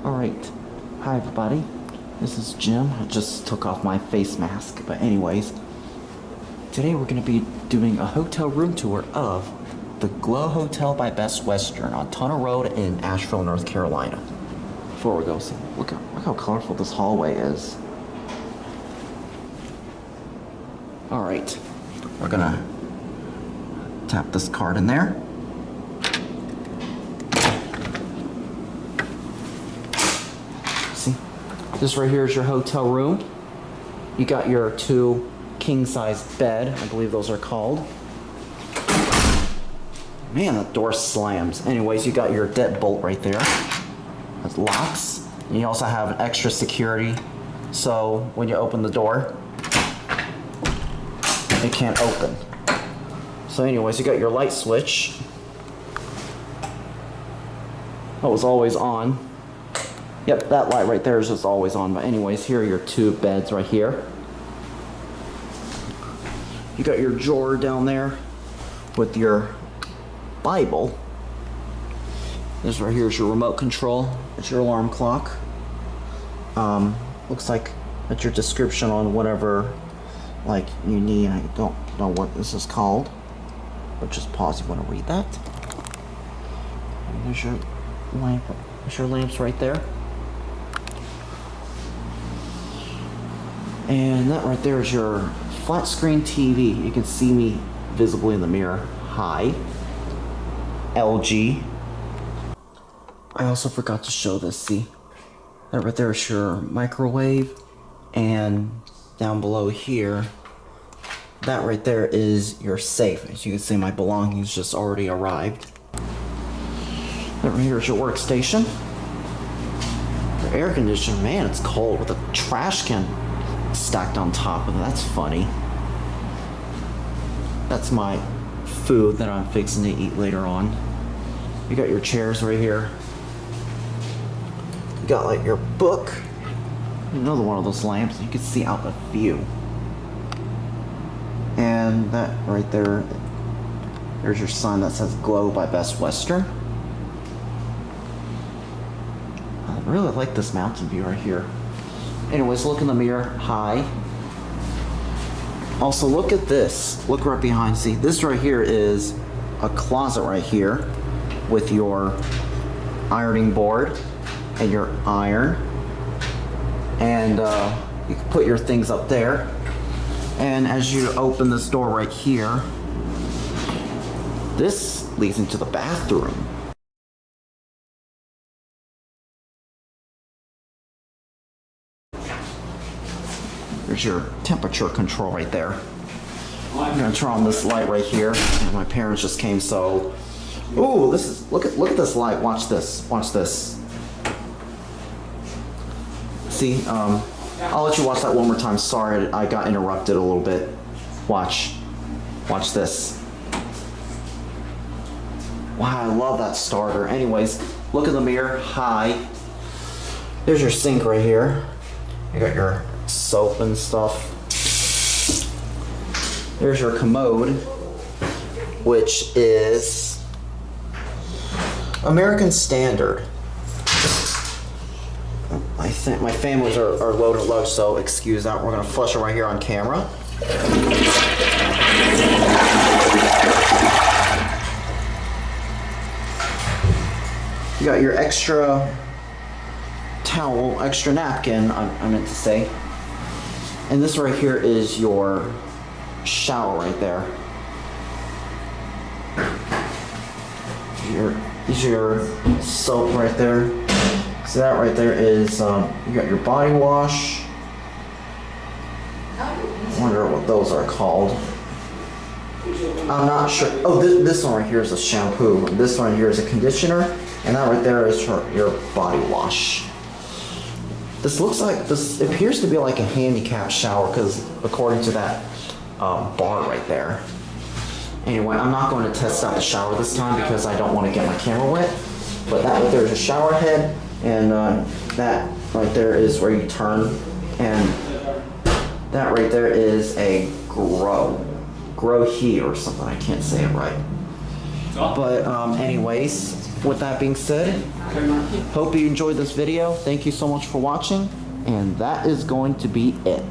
Alright, hi everybody, this is Jim. I just took off my face mask, but anyways, today we're going to be doing a hotel room tour of the Glow Hotel by Best Western on Tunnel Road in Asheville, North Carolina. Before we go, see, look how colorful this hallway is. Alright, we're gonna tap this card in there. See, this right here is your hotel room. You got your two king-size bed, I believe those are called. Man, that door slams. Anyways, you got your deadbolt right there. It locks. And you also have an extra security, so when you open the door, it can't open. So anyways, you got your light switch. That was always on. Yep, that light right there is just always on. But anyways, here are your two beds right here. You got your drawer down there with your Bible. This right here is your remote control. It's your alarm clock. Looks like that's your description on whatever like you need. I don't know what this is called, but just pause if you want to read that. And there's your lamp. There's your lamps right there. And that right there is your flat screen TV. You can see me visibly in the mirror. Hi. LG. I also forgot to show this. See, that right there is your microwave, and down below here, that right there is your safe. As you can see, my belongings just already arrived. That right here is your workstation. Your air conditioner, man, it's cold with a trash can stacked on top of it. That's funny. That's my food that I'm fixing to eat later on. You got your chairs right here. You got like your book. Another one of those lamps. You can see out the view. And that right there, there's your sign that says Glow by Best Western. I really like this mountain view right here. Anyways, look in the mirror. Hi. Also, look at this. Look right behind. See, this right here is a closet right here with your ironing board and your iron. And you can put your things up there. And as you open this door right here, this leads into the bathroom. There's your temperature control right there. I'm gonna turn on this light right here. And my parents just came, so. Ooh, this is look at this light. Watch this. Watch this. See, I'll let you watch that one more time. Sorry, I got interrupted a little bit. Watch this. Wow, I love that starter. Anyways, look in the mirror. Hi. There's your sink right here. You got your soap and stuff. There's your commode, which is American Standard. I think my families are low, so excuse that. We're gonna flush it right here on camera. You got your extra towel, extra napkin, I meant to say. And this right here is your shower right there. These are your soap right there. So that right there is, you got your body wash. I wonder what those are called. I'm not sure. Oh, this one right here is a shampoo. This one here is a conditioner. And that right there is your body wash. This appears to be like a handicap shower because according to that bar right there. Anyway, I'm not going to test out the shower this time because I don't want to get my camera wet. But that right there is a shower head. And that right there is where you turn, and that right there is a grow heat or something. I can't say it right. But anyways, with that being said, hope you enjoyed this video. Thank you so much for watching, and that is going to be it.